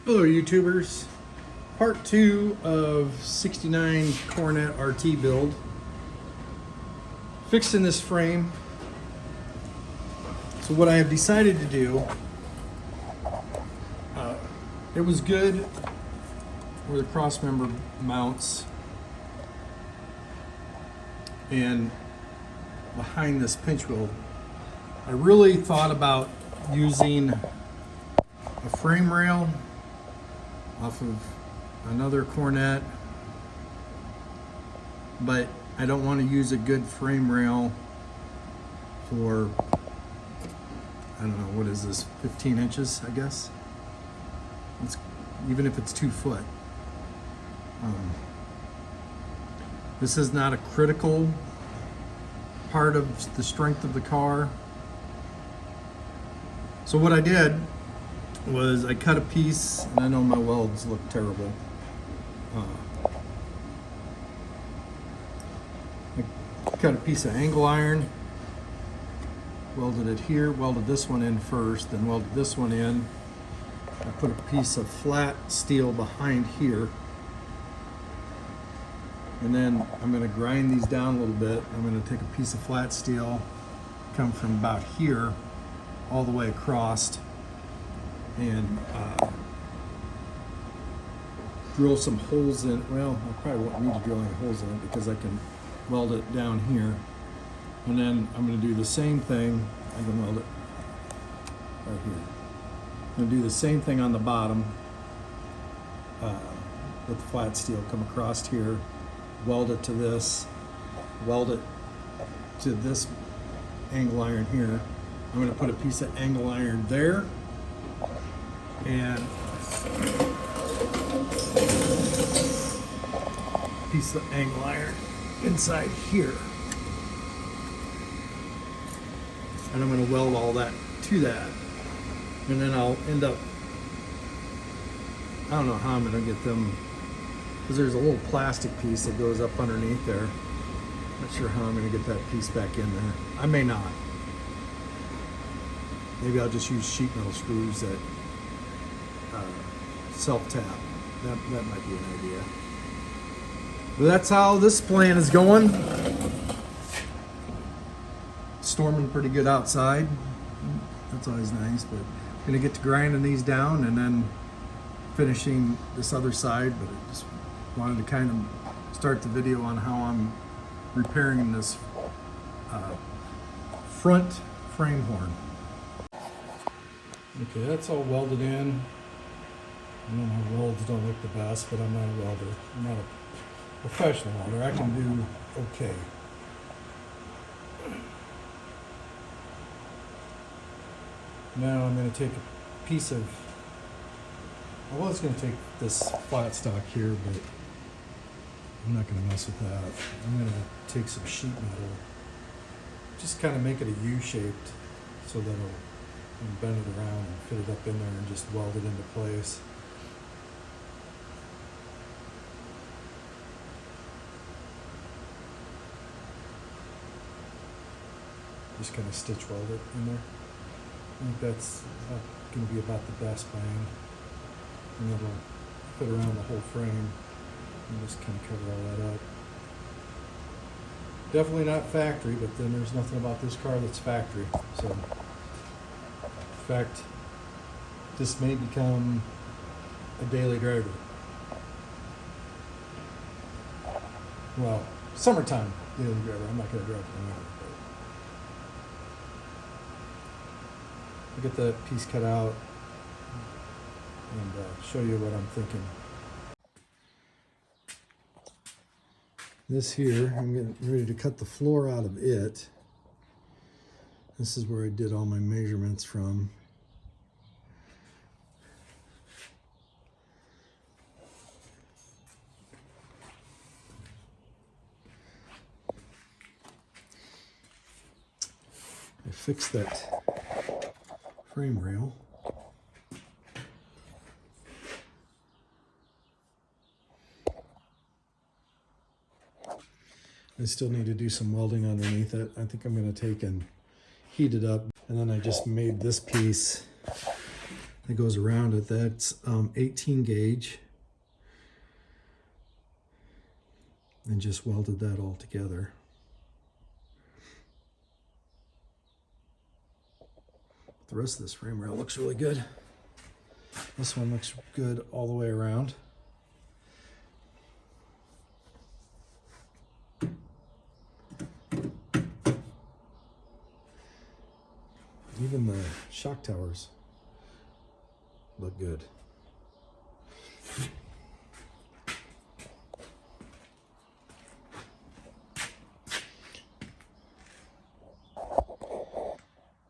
Hello YouTubers, part 2 of 69 Coronet RT build. Fixing this frame. So what I have decided to do, it was good where the cross member mounts and behind this pinch wheel. I really thought about using a frame rail off of another Coronet, but I don't want to use a good frame rail for, I don't know, what is this, 15 inches, I guess? Even if it's 2 foot. This is not a critical part of the strength of the car. So what I did was I cut a piece, and I know my welds look terrible. I cut a piece of angle iron, welded it here, welded this one in first, then welded this one in. I put a piece of flat steel behind here, and then I'm going to grind these down a little bit. I'm going to take a piece of flat steel, come from about here all the way across, and drill some holes in. Well, I probably won't need to drill any holes in it because I can weld it down here. And then I'm going to do the same thing. I can weld it right here. I'm going to do the same thing on the bottom with the flat steel. Come across here, weld it to this, weld it to this angle iron here. I'm going to put a piece of angle iron there, and a piece of angle iron inside here. And I'm going to weld all that to that. And then I'll end up, I don't know how I'm going to get them, because there's a little plastic piece that goes up underneath there. Not sure how I'm going to get that piece back in there. I may not. Maybe I'll just use sheet metal screws that self-tap. That might be an idea. But that's how this plan is going. Storming pretty good outside. That's always nice, but I'm gonna get to grinding these down and then finishing this other side, but I just wanted to kind of start the video on how I'm repairing this front frame horn. Okay, that's all welded in. I know my welds don't look the best, but I'm not a welder. I'm not a professional welder. I can do okay. Now I'm going to take a piece of, I was going to take this flat stock here, but I'm not going to mess with that. I'm going to take some sheet metal, just kind of make it a U-shaped so that I'll bend it around and fit it up in there and just weld it into place. Just kind of stitch weld it in there. I think that's going to be about the best bang, and it'll fit around the whole frame and just kind of cover all that up. Definitely not factory, but then there's nothing about this car that's factory. So, in fact, this may become a daily driver. Well, summertime daily driver. I'm not going to drive it anymore. I'll get that piece cut out and show you what I'm thinking. This here, I'm getting ready to cut the floor out of it. This is where I did all my measurements from. I fixed that frame rail. I still need to do some welding underneath it. I think I'm going to take and heat it up, and then I just made this piece that goes around it. That's 18 gauge. And just welded that all together. The rest of this frame rail looks really good. This one looks good all the way around. Even the shock towers look good.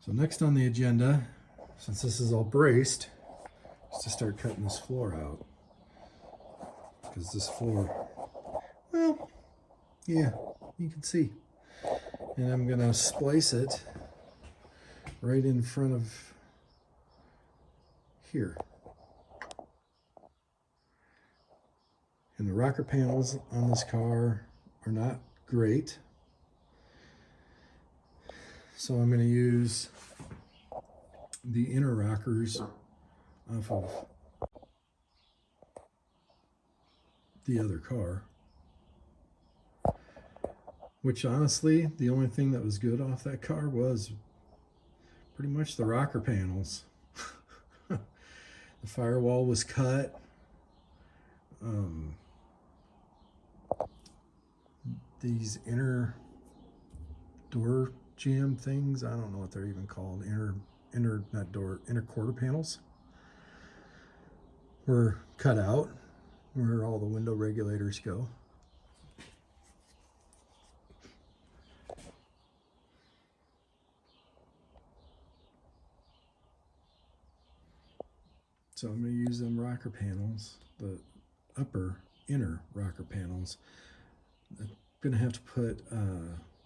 So next on the agenda, since this is all braced, is to start cutting this floor out. Because this floor, well, yeah, you can see. And I'm gonna splice it right in front of here. And the rocker panels on this car are not great. So I'm going to use the inner rockers off of the other car. Which honestly, the only thing that was good off that car was pretty much the rocker panels. The firewall was cut. These inner door jam things, I don't know what they're even called, inner quarter panels were cut out where all the window regulators go. So I'm going to use them rocker panels, the inner rocker panels. I'm going to have to put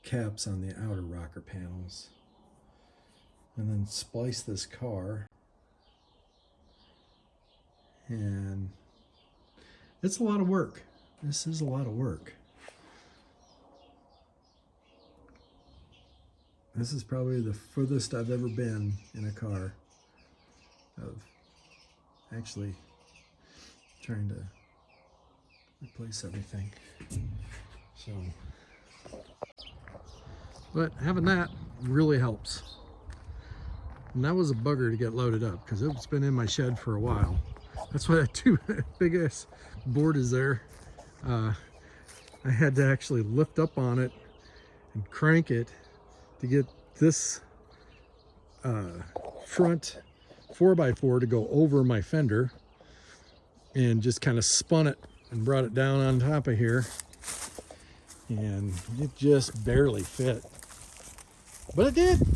caps on the outer rocker panels and then splice this car. And it's a lot of work. This is a lot of work. This is probably the furthest I've ever been in a car of actually trying to replace everything. So, but having that really helps. And that was a bugger to get loaded up because it's been in my shed for a while. That's why that two big ass board is there. I had to actually lift up on it and crank it to get this front 4x4 to go over my fender, and just kind of spun it and brought it down on top of here, and it just barely fit, but it did.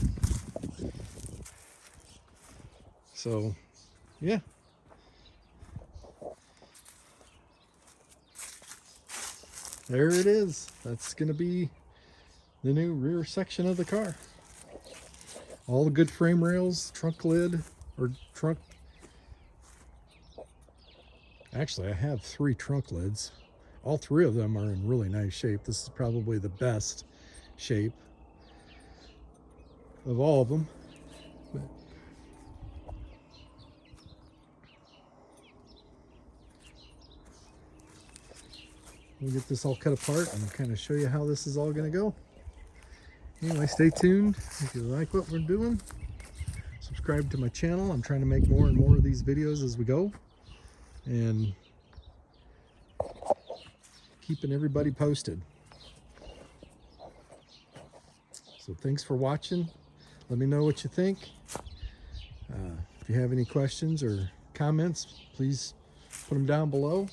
So yeah, there it is. That's gonna be the new rear section of the car. All the good frame rails, trunk lid, or trunk. Actually, I have 3 trunk lids. All 3 of them are in really nice shape. This is probably the best shape of all of them. But we'll get this all cut apart and kind of show you how this is all going to go. Anyway, stay tuned. If you like what we're doing, subscribe to my channel. I'm trying to make more and more of these videos as we go, and keeping everybody posted. So thanks for watching. Let me know what you think. If you have any questions or comments, please put them down below.